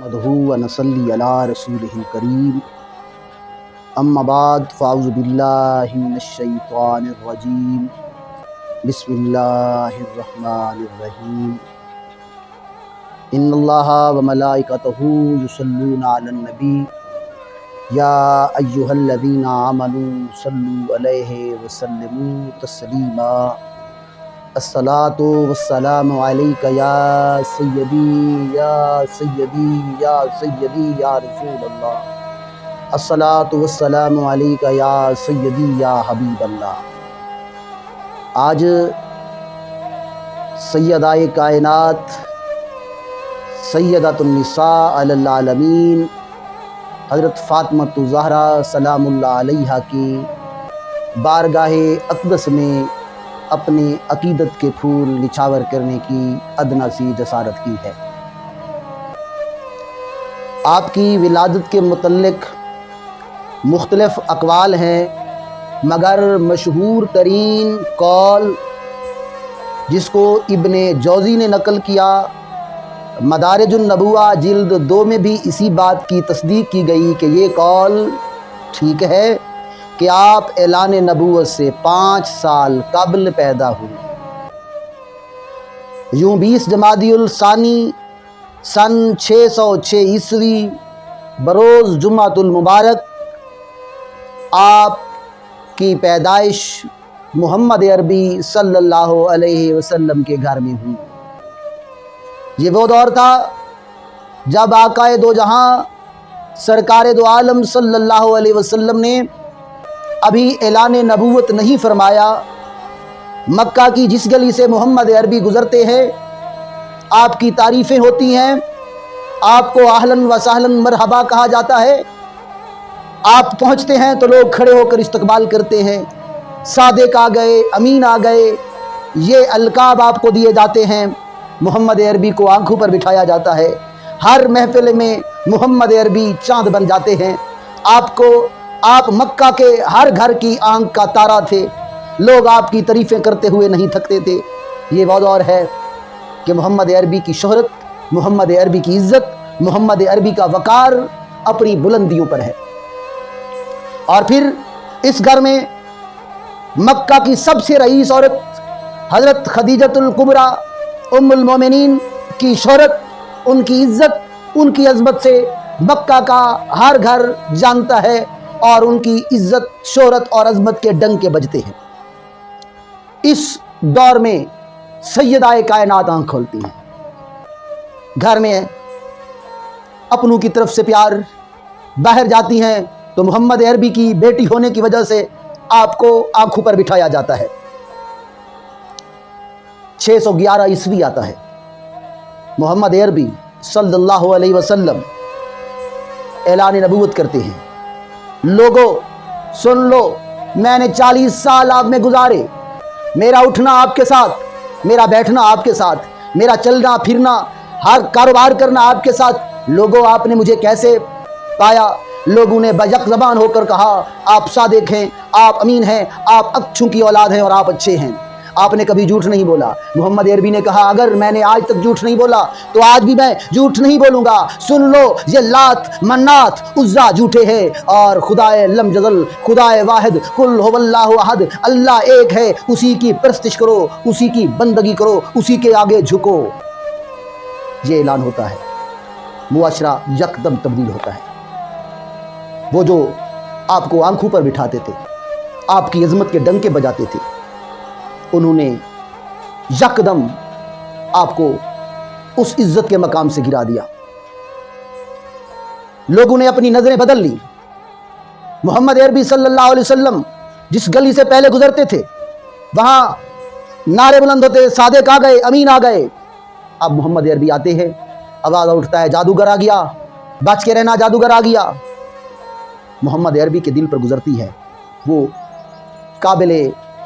نحمدہ و نصلی علی رسولہ الکریم اما بعد فاعوذ باللہ من الشیطان الرجیم بسم اللہ الرحمن الرحیم ان اللہ و ملائکتہ یصلون علی النبی یا ایہا الذین آمنوا صلوا علیہ وسلموا تسلیما الصلاۃ والسلام علیک یا سیدی یا سیدی یا سیدی یا رسول اللہ الصلاۃ والسلام علیک یا سیدی یا حبیب اللہ۔ آج سیدہ کائنات سیدۃ النساء علی العالمین حضرت فاطمۃ الزہرا سلام اللہ علیہا کی بارگاہ اقدس میں اپنے عقیدت کے پھول نچھاور کرنے کی ادنا سی جسارت کی ہے۔ آپ کی ولادت کے متعلق مختلف اقوال ہیں، مگر مشہور ترین قول جس کو ابن جوزی نے نقل کیا، مدارج النبوہ جلد 2 میں بھی اسی بات کی تصدیق کی گئی کہ یہ قول ٹھیک ہے کہ آپ اعلان نبوت سے 5 سال قبل پیدا ہوئے۔ یوں 20 جمادی الثانی سن 606 عیسوی بروز جمعۃ المبارک آپ کی پیدائش محمد عربی صلی اللہ علیہ وسلم کے گھر میں ہوئی۔ یہ وہ دور تھا جب آقائے دو جہاں سرکار دو عالم صلی اللہ علیہ وسلم نے ابھی اعلان نبوت نہیں فرمایا۔ مکہ کی جس گلی سے محمد عربی گزرتے ہیں آپ کی تعریفیں ہوتی ہیں، آپ کو اہلاً و سہلاً مرحبا کہا جاتا ہے۔ آپ پہنچتے ہیں تو لوگ کھڑے ہو کر استقبال کرتے ہیں، صادق آ گئے، امین آ گئے، یہ القاب آپ کو دیے جاتے ہیں۔ محمد عربی کو آنکھوں پر بٹھایا جاتا ہے، ہر محفل میں محمد عربی چاند بن جاتے ہیں۔ آپ مکہ کے ہر گھر کی آنکھ کا تارا تھے، لوگ آپ کی تعریفیں کرتے ہوئے نہیں تھکتے تھے۔ یہ وہ دور ہے کہ محمد عربی کی شہرت، محمد عربی کی عزت، محمد عربی کا وقار اپنی بلندیوں پر ہے۔ اور پھر اس گھر میں مکہ کی سب سے رئیس عورت حضرت خدیجۃ الکبریٰ ام المومنین کی شہرت، ان کی عزت، ان کی عظمت سے مکہ کا ہر گھر جانتا ہے اور ان کی عزت، شہرت اور عظمت کے ڈنکے بجتے ہیں۔ اس دور میں سیدہ کائنات آنکھ کھولتی ہیں، گھر میں اپنوں کی طرف سے پیار، باہر جاتی ہیں تو محمد عربی کی بیٹی ہونے کی وجہ سے آپ کو آنکھوں پر بٹھایا جاتا ہے۔ 611 عیسوی آتا ہے، محمد عربی صلی اللہ علیہ وسلم اعلان نبوت کرتے ہیں۔ لوگوں سن لو، میں نے 40 سال آپ میں گزارے، میرا اٹھنا آپ کے ساتھ، میرا بیٹھنا آپ کے ساتھ، میرا چلنا پھرنا، ہر کاروبار کرنا آپ کے ساتھ۔ لوگوں آپ نے مجھے کیسے پایا؟ لوگوں نے بیک زبان ہو کر کہا آپ صادق ہیں، آپ امین ہیں، آپ اچھوں کی اولاد ہیں اور آپ اچھے ہیں۔ آپ نے کبھی جھوٹ نہیں بولا۔ محمد عربی نے کہا اگر میں نے آج تک جھوٹ نہیں بولا تو آج بھی میں جھوٹ نہیں بولوں گا۔ سن لو، یہ لات، منات، عزا جھوٹے ہیں اور خدائے لم جزل، خدائے واحد، قل هو اللہ احد، اللہ ایک ہے، اسی کی پرستش کرو، اسی کی بندگی کرو، اسی کے آگے جھکو۔ یہ اعلان ہوتا ہے، معاشرہ یکدم تبدیل ہوتا ہے۔ وہ جو آپ کو آنکھوں پر بٹھاتے تھے، آپ کی عظمت کے ڈنکے بجاتے تھے، انہوں نے یکدم آپ کو اس عزت کے مقام سے گرا دیا۔ لوگوں نے اپنی نظریں بدل لی۔ محمد عربی صلی اللہ علیہ وسلم جس گلی سے پہلے گزرتے تھے وہاں نعرے بلند ہوتے، صادق آ گئے، امین آ گئے۔ اب محمد عربی آتے ہیں، آواز اٹھتا ہے جادوگر آ گیا، بچ کے رہنا، جادوگر آ گیا۔ محمد عربی کے دل پر گزرتی ہے، وہ قابل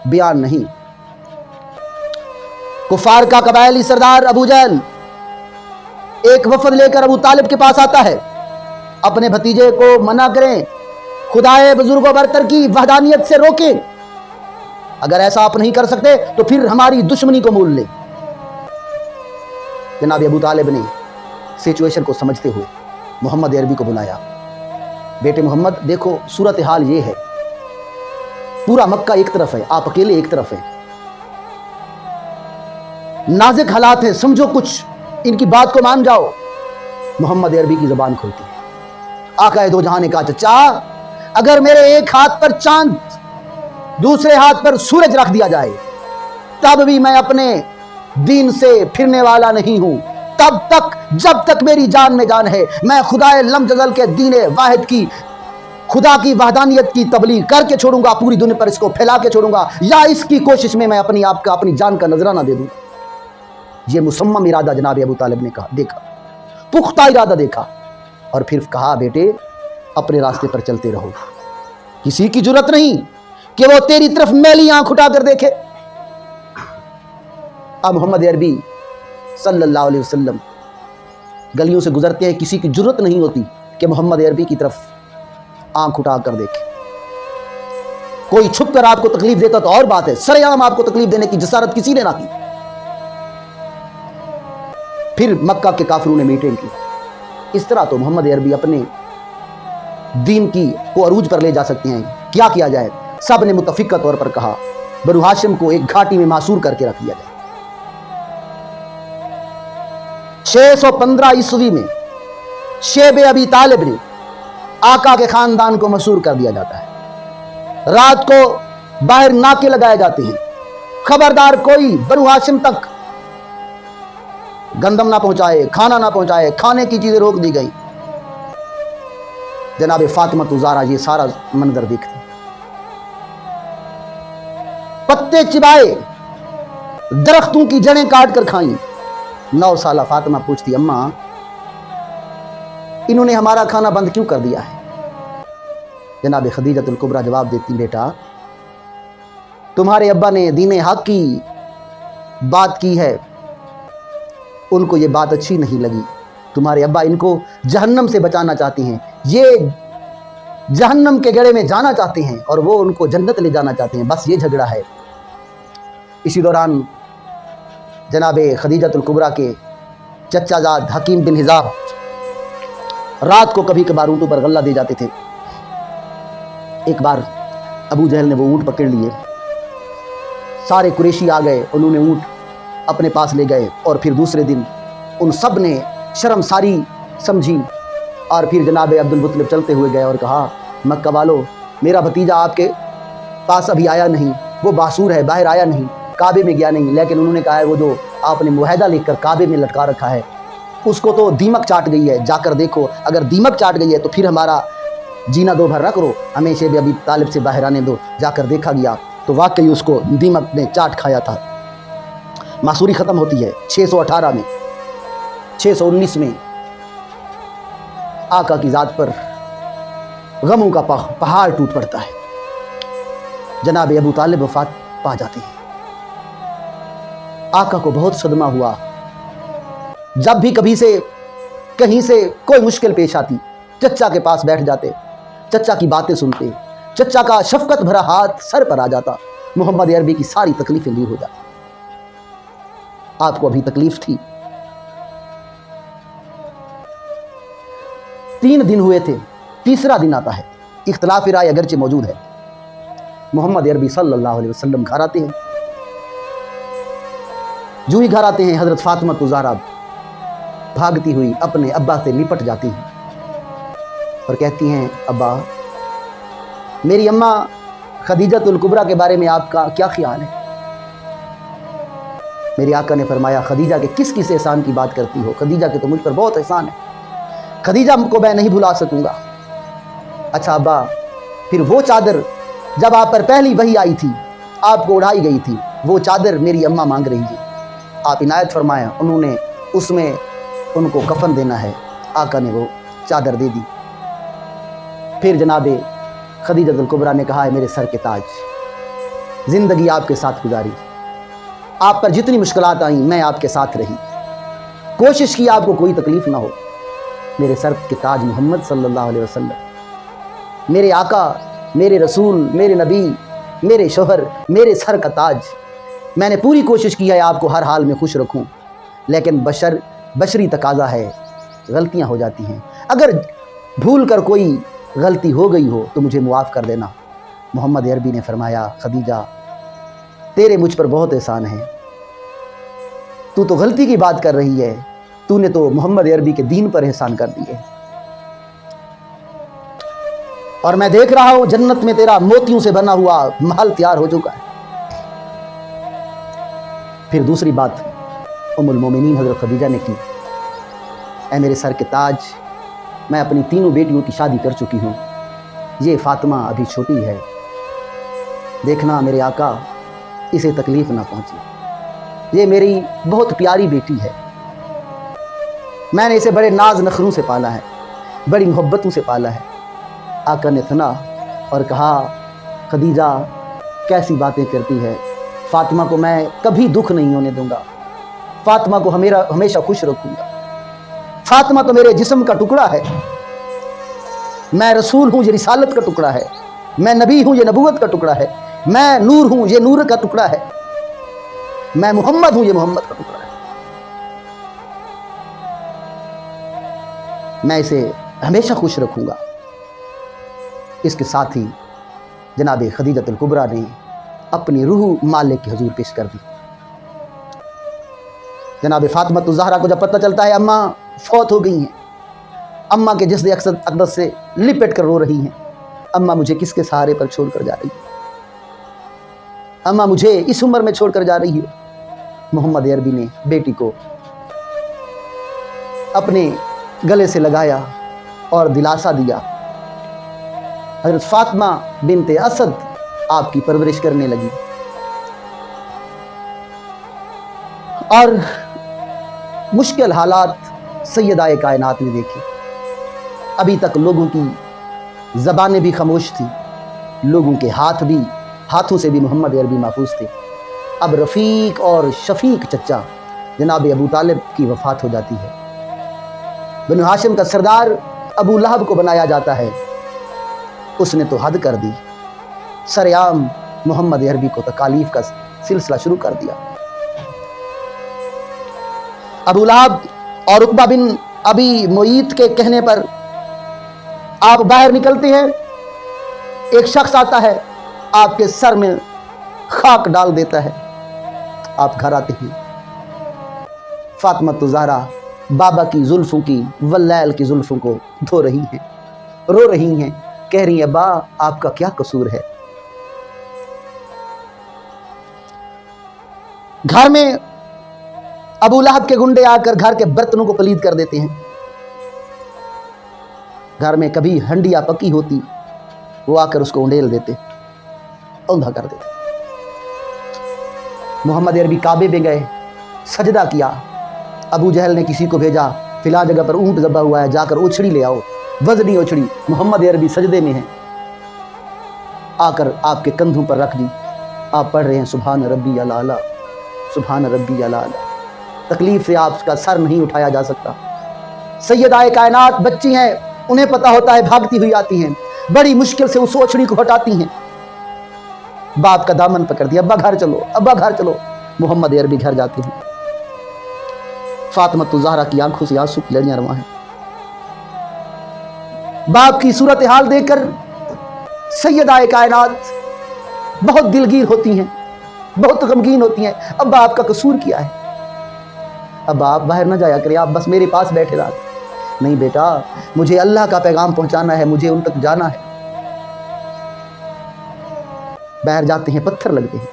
بیان نہیں۔ کفار کا قبائلی سردار ابو جہل ایک وفد لے کر ابو طالب کے پاس آتا ہے، اپنے بھتیجے کو منع کریں، خدائے بزرگ و برتر کی وحدانیت سے روکیں، اگر ایسا آپ نہیں کر سکتے تو پھر ہماری دشمنی کو مول لیں۔ جناب ابو طالب نے سچویشن کو سمجھتے ہوئے محمد عربی کو بلایا، بیٹے محمد دیکھو صورتحال یہ ہے، پورا مکہ ایک طرف ہے، آپ اکیلے ایک طرف ہیں، نازک حالات ہیں، سمجھو کچھ، ان کی بات کو مان جاؤ۔ محمد عربی کی زبان کھلتی ہے، آقا دو جہاں نے کہا چچا اگر میرے ایک ہاتھ پر چاند دوسرے ہاتھ پر سورج رکھ دیا جائے تب بھی میں اپنے دین سے پھرنے والا نہیں ہوں، تب تک جب تک میری جان میں جان ہے میں خدائے لم جزل کے دین واحد کی، خدا کی وحدانیت کی تبلیغ کر کے چھوڑوں گا، پوری دنیا پر اس کو پھیلا کے چھوڑوں گا، یا اس کی کوشش میں اپنی آپ کا اپنی جان کا نذرانہ دے دوں۔ یہ مصمم ارادہ جناب ابو طالب نے کہا، دیکھا پختہ ارادہ دیکھا، اور پھر کہا بیٹے اپنے راستے پر چلتے رہو، کسی کی جرت نہیں کہ وہ تیری طرف میلی آنکھ اٹھا کر دیکھے۔ اب محمد عربی صلی اللہ علیہ وسلم گلیوں سے گزرتے ہیں، کسی کی جرت نہیں ہوتی کہ محمد عربی کی طرف آنکھ اٹھا کر دیکھے۔ کوئی چھپ کر آپ کو تکلیف دیتا تو اور بات ہے، سر عام آپ کو تکلیف دینے کی جسارت کسی نے نہ کی۔ پھر مکہ کے کافروں نے میٹنگ کی، اس طرح تو محمد عربی اپنے دین کی کو عروج پر لے جا سکتے ہیں، کیا کیا جائے؟ سب نے متفقہ طور پر کہا بنو ہاشم کو ایک گھاٹی میں معصور کر کے رکھ دیا جائے۔ 615 عیسوی میں شیب ابی طالب نے آقا کے خاندان کو مسحور کر دیا جاتا ہے، رات کو باہر ناکے لگائے جاتے ہیں، خبردار کوئی بنو ہاشم تک گندم نہ پہنچائے، کھانا نہ پہنچائے، کھانے کی چیزیں روک دی گئی۔ جناب فاطمہ زہرا یہ سارا منظر دیکھتی، پتے چبائے، درختوں کی جڑیں کاٹ کر کھائیں۔ 9 سالہ فاطمہ پوچھتی اماں انہوں نے ہمارا کھانا بند کیوں کر دیا ہے؟ جناب خدیجہ الکبریٰ جواب دیتی بیٹا تمہارے ابا نے دین حق کی بات کی ہے، ان کو یہ بات اچھی نہیں لگی، تمہارے ابا ان کو جہنم سے بچانا چاہتے ہیں، یہ جہنم کے گڑھے میں جانا چاہتے ہیں اور وہ ان کو جنت لے جانا چاہتے ہیں، بس یہ جھگڑا ہے۔ اسی دوران جناب خدیجہ الکبریٰ کے چچا زاد حکیم بن حزام رات کو کبھی کبھار اونٹوں پر غلہ دے جاتے تھے۔ ایک بار ابو جہل نے وہ اونٹ پکڑ لیے، سارے قریشی آ گئے، انہوں نے اونٹ اپنے پاس لے گئے، اور پھر دوسرے دن ان سب نے شرمساری سمجھی، اور پھر جناب عبد المطلب چلتے ہوئے گئے اور کہا مکہ والو میرا بھتیجا آپ کے پاس ابھی آیا نہیں، وہ معصور ہے، باہر آیا نہیں، کعبے میں گیا نہیں، لیکن انہوں نے کہا ہے وہ جو آپ نے معاہدہ لکھ کر کعبے میں لٹکا رکھا ہے اس کو تو دیمک چاٹ گئی ہے، جا کر دیکھو، اگر دیمک چاٹ گئی ہے تو پھر ہمارا جینا دو بھر نہ کرو، ہمیں شیب ابی طالب سے باہر آنے دو۔ جا کر دیکھا گیا تو واقعی اس کو دیمک نے چاٹ کھایا تھا۔ معصوری ختم ہوتی ہے 618 میں، 619 میں آقا کی ذات پر غموں کا پہاڑ ٹوٹ پڑتا ہے، جناب ابو طالب وفات پا جاتے ہیں۔ آقا کو بہت صدمہ ہوا، جب بھی کبھی سے کہیں سے کوئی مشکل پیش آتی چچا کے پاس بیٹھ جاتے، چچا کی باتیں سنتے، چچا کا شفقت بھرا ہاتھ سر پر آ جاتا، محمد عربی کی ساری تکلیفیں دور ہو جاتی۔ آپ کو ابھی تکلیف تھی، 3 دن ہوئے تھے، تیسرا دن آتا ہے، اختلاف رائے اگرچہ موجود ہے، محمد عربی صلی اللہ علیہ وسلم گھر آتے ہیں، جو ہی گھر آتے ہیں حضرت فاطمہ زہرا بھاگتی ہوئی اپنے ابا سے لپٹ جاتی ہیں اور کہتی ہیں ابا میری اماں خدیجہ الکبریٰ کے بارے میں آپ کا کیا خیال ہے؟ میرے آقا نے فرمایا خدیجہ کے کس کس احسان کی بات کرتی ہو، خدیجہ کے تو مجھ پر بہت احسان ہے، خدیجہ کو میں نہیں بھلا سکوں گا۔ اچھا ابا پھر وہ چادر جب آپ پر پہلی وحی آئی تھی آپ کو اڑائی گئی تھی، وہ چادر میری اماں مانگ رہی ہے، آپ عنایت فرمایا، انہوں نے اس میں ان کو کفن دینا ہے، آقا نے وہ چادر دے دی۔ پھر جناب خدیجہ الکبریٰ نے کہا ہے میرے سر کے تاج، زندگی آپ کے ساتھ گزاری، آپ پر جتنی مشکلات آئیں میں آپ کے ساتھ رہی، کوشش کی آپ کو کوئی تکلیف نہ ہو، میرے سر کے تاج محمد صلی اللہ علیہ وسلم، میرے آقا، میرے رسول، میرے نبی، میرے شوہر، میرے سر کا تاج، میں نے پوری کوشش کی ہے آپ کو ہر حال میں خوش رکھوں، لیکن بشری تقاضا ہے، غلطیاں ہو جاتی ہیں، اگر بھول کر کوئی غلطی ہو گئی ہو تو مجھے معاف کر دینا۔ محمد عربی نے فرمایا خدیجہ تیرے مجھ پر بہت احسان ہے، تو تو غلطی کی بات کر رہی ہے، تو نے تو محمد عربی کے دین پر احسان کر دیے، اور میں دیکھ رہا ہوں جنت میں تیرا موتیوں سے بنا ہوا محل تیار ہو چکا ہے۔ پھر دوسری بات ام المومنین حضرت خدیجہ نے کی، اے میرے سر کے تاج، میں اپنی تینوں بیٹیوں کی شادی کر چکی ہوں، یہ فاطمہ ابھی چھوٹی ہے، دیکھنا میرے آقا اسے تکلیف نہ پہنچے، یہ میری بہت پیاری بیٹی ہے، میں نے اسے بڑے ناز نخروں سے پالا ہے، بڑی محبتوں سے پالا ہے۔ آقا نے سنا اور کہا خدیجہ کیسی باتیں کرتی ہے، فاطمہ کو میں کبھی دکھ نہیں ہونے دوں گا، فاطمہ کو ہمیشہ خوش رکھوں گا، فاطمہ تو میرے جسم کا ٹکڑا ہے، میں رسول ہوں یہ رسالت کا ٹکڑا ہے، میں نبی ہوں یہ نبوت کا ٹکڑا ہے، میں نور ہوں یہ نور کا ٹکڑا ہے، میں محمد ہوں یہ محمد کا ٹکڑا ہے، میں اسے ہمیشہ خوش رکھوں گا۔ اس کے ساتھ ہی جناب خدیجۃ الکبریٰ نے اپنی روح مالک کے حضور پیش کر دی۔ جناب فاطمہ الزہرا کو جب پتہ چلتا ہے اماں فوت ہو گئی ہیں، اماں کے جسد اقدس سے لپٹ کر رو رہی ہیں، اماں مجھے کس کے سہارے پر چھوڑ کر جا رہی ہے، اماں مجھے اس عمر میں چھوڑ کر جا رہی ہے۔ محمد عربی نے بیٹی کو اپنے گلے سے لگایا اور دلاسا دیا۔ حضرت فاطمہ بنت اسد آپ کی پرورش کرنے لگی، اور مشکل حالات سیدہ کائنات نے دیکھے۔ ابھی تک لوگوں کی زبانیں بھی خاموش تھیں، لوگوں کے ہاتھوں سے بھی محمد عربی محفوظ تھے۔ اب رفیق اور شفیق چچا جناب ابو طالب کی وفات ہو جاتی ہے، بنو ہاشم کا سردار ابو لہب کو بنایا جاتا ہے، اس نے تو حد کر دی، سرعام محمد عربی کو تکالیف کا سلسلہ شروع کر دیا۔ ابو لہب اور عقبہ بن ابی معیط کے کہنے پر آپ باہر نکلتے ہیں، ایک شخص آتا ہے آپ کے سر میں خاک ڈال دیتا ہے، آپ گھر آتے ہیں، فاطمہ الزہرا بابا کی زلفوں کی واللیل کی زلفوں کو دھو رہی ہیں، رو رہی ہیں، کہہ رہی ہیں ابا آپ کا کیا قصور ہے۔ گھر میں ابو لہب کے گنڈے آ کر گھر کے برتنوں کو پلید کر دیتے ہیں، گھر میں کبھی ہنڈیا پکی ہوتی وہ آ کر اس کو انڈیل دیتے، اوندھا کر دیتے۔ محمد عربی کعبے میں گئے، سجدہ کیا، ابو جہل نے کسی کو بھیجا فلاں جگہ پر اونٹ ذبح ہوا ہے، جا کر اوچھڑی لے آؤ، وزنی اوچھڑی، محمد عربی سجدے میں ہیں، آ کر آپ کے کندھوں پر رکھ دی، آپ پڑھ رہے ہیں سبحان ربی الاعلی، سبحان ربی الاعلی، تکلیف سے آپ کا سر نہیں اٹھایا جا سکتا۔ سیدہ کائنات بچی ہیں، انہیں پتہ ہوتا ہے، بھاگتی ہوئی آتی ہیں، بڑی مشکل سے اس اوچھڑی کو ہٹاتی ہیں، باپ کا دامن پکڑ دیا، ابا گھر چلو، ابا گھر چلو، محمد عربی گھر جاتے ہیں، فاطمہ الزہرا کی آنکھوں سے آنسو کی لڑیاں رواں ہیں۔ باپ کی صورتحال دیکھ کر سیدہ کائنات بہت دلگیر ہوتی ہیں، بہت غمگین ہوتی ہیں، ابا آپ کا قصور کیا ہے، ابا آپ باہر نہ جایا کریں، آپ بس میرے پاس بیٹھے رہا۔ نہیں بیٹا، مجھے اللہ کا پیغام پہنچانا ہے، مجھے ان تک جانا ہے۔ باہر جاتے ہیں، پتھر لگتے ہیں،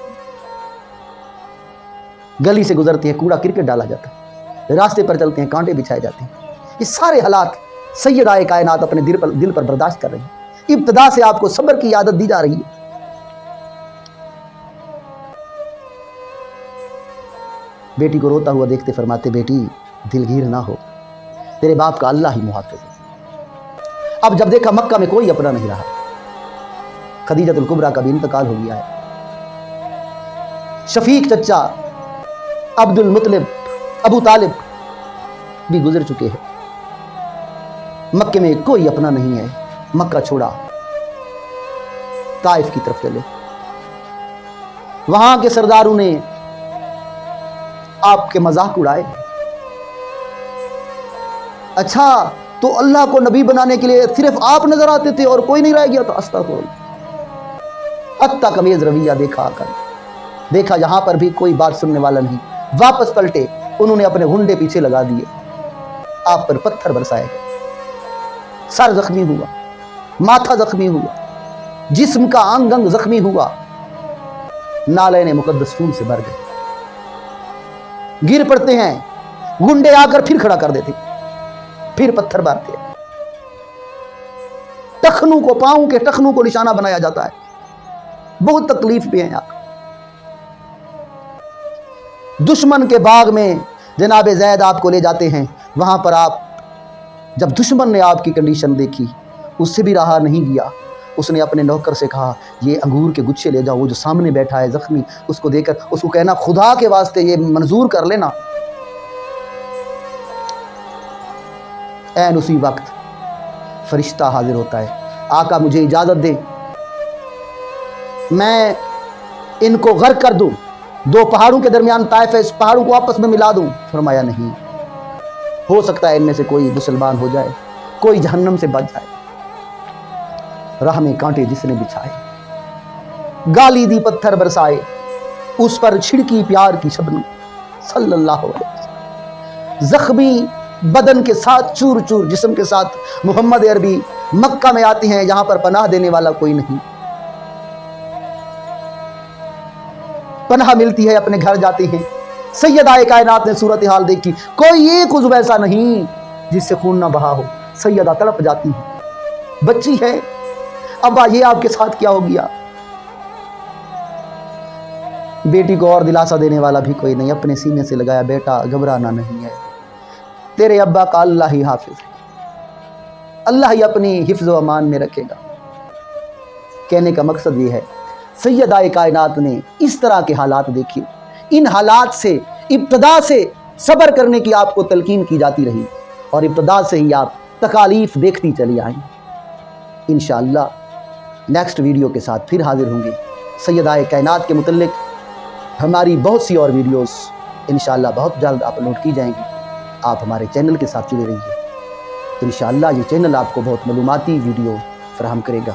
گلی سے گزرتے ہیں، کوڑا کرکٹ ڈالا جاتا ہے، راستے پر چلتے ہیں، کانٹے بچھائے جاتے ہیں۔ یہ سارے حالات سیدہ کائنات اپنے دل پر برداشت کر رہی ہیں۔ ابتدا سے آپ کو صبر کی عادت دی جا رہی ہے۔ بیٹی کو روتا ہوا دیکھتے فرماتے بیٹی دلگیر نہ ہو، تیرے باپ کا اللہ ہی محافظ ہے۔ اب جب دیکھا مکہ میں کوئی اپنا نہیں رہا، خدیجۃ الکبریٰ کا بھی انتقال ہو گیا ہے، شفیق چچا عبد المطلب ابو طالب بھی گزر چکے ہیں، مکے میں کوئی اپنا نہیں ہے، مکہ چھوڑا طائف کی طرف چلے، وہاں کے سرداروں نے آپ کے مذاق اڑائے، اچھا تو اللہ کو نبی بنانے کے لیے صرف آپ نظر آتے تھے اور کوئی نہیں رہ گیا تھا. استغفراللہ. حتیٰ کمیز رویہ دیکھا کر دیکھا جہاں پر بھی کوئی بات سننے والا نہیں, واپس پلٹے, انہوں نے اپنے گھنڈے پیچھے لگا دیے, آپ پر پتھر برسائے گئے, سر زخمی ہوا, ماتھا زخمی ہوا, جسم کا انگ انگ زخمی ہوا, نالین مقدس خون سے بھر گئے. گر پڑتے ہیں, گنڈے آ کر پھر کھڑا کر دیتے, پھر پتھر مارتے ہیں. ٹخنوں کو, پاؤں کے ٹخنوں کو نشانہ بنایا جاتا ہے. بہت تکلیف بھی ہیں آپ. دشمن کے باغ میں جناب زید آپ کو لے جاتے ہیں, وہاں پر آپ جب دشمن نے آپ کی کنڈیشن دیکھی, اس سے بھی رہا نہیں گیا. اس نے اپنے نوکر سے کہا یہ انگور کے گچھے لے جاؤ, وہ جو سامنے بیٹھا ہے زخمی, اس کو دے کر اس کو کہنا خدا کے واسطے یہ منظور کر لینا. اسی وقت فرشتہ حاضر ہوتا ہے, آقا مجھے اجازت دیں میں ان کو غرق کر دوں, 2 پہاڑوں کے درمیان طائف ہے, اس پہاڑوں کو آپس میں ملا دوں. فرمایا نہیں, ہو سکتا ہے ان میں سے کوئی مسلمان ہو جائے, کوئی جہنم سے بچ جائے. راہ میں کانٹے جس نے بچھائے, گالی دی پتھر برسائے, اس پر چھڑکی پیار کی شبنم صلی اللہ علیہ وسلم. زخمی بدن کے ساتھ, چور چور جسم کے ساتھ محمد عربی مکہ میں آتے ہیں جہاں پر پناہ دینے والا کوئی نہیں. پناہ ملتی ہے, اپنے گھر جاتے ہیں. سیدہ کائنات نے صورتحال دیکھی, کوئی ایک عضو ایسا نہیں جس سے خون نہ بہا ہو. سیدہ تڑپ جاتی ہے, بچی ہے, ابا یہ آپ کے ساتھ کیا ہو گیا؟ بیٹی کو اور دلاسا دینے والا بھی کوئی نہیں, اپنے سینے سے لگایا, بیٹا گھبرانا نہیں ہے, تیرے ابا کا اللہ ہی حافظ ہے, اللہ ہی اپنی حفظ و امان میں رکھے گا. کہنے کا مقصد یہ ہے, سیدہ کائنات نے اس طرح کے حالات دیکھے, ان حالات سے ابتدا سے صبر کرنے کی آپ کو تلقین کی جاتی رہی, اور ابتدا سے ہی آپ تکالیف دیکھتی چلی آئیں. انشاءاللہ نیکسٹ ویڈیو کے ساتھ پھر حاضر ہوں گے. سیدہ کائنات کے متعلق ہماری بہت سی اور ویڈیوز انشاءاللہ بہت جلد اپلوڈ کی جائیں گی. آپ ہمارے چینل کے ساتھ جڑے رہیے. انشاءاللہ یہ چینل آپ کو بہت معلوماتی ویڈیو فراہم کرے گا.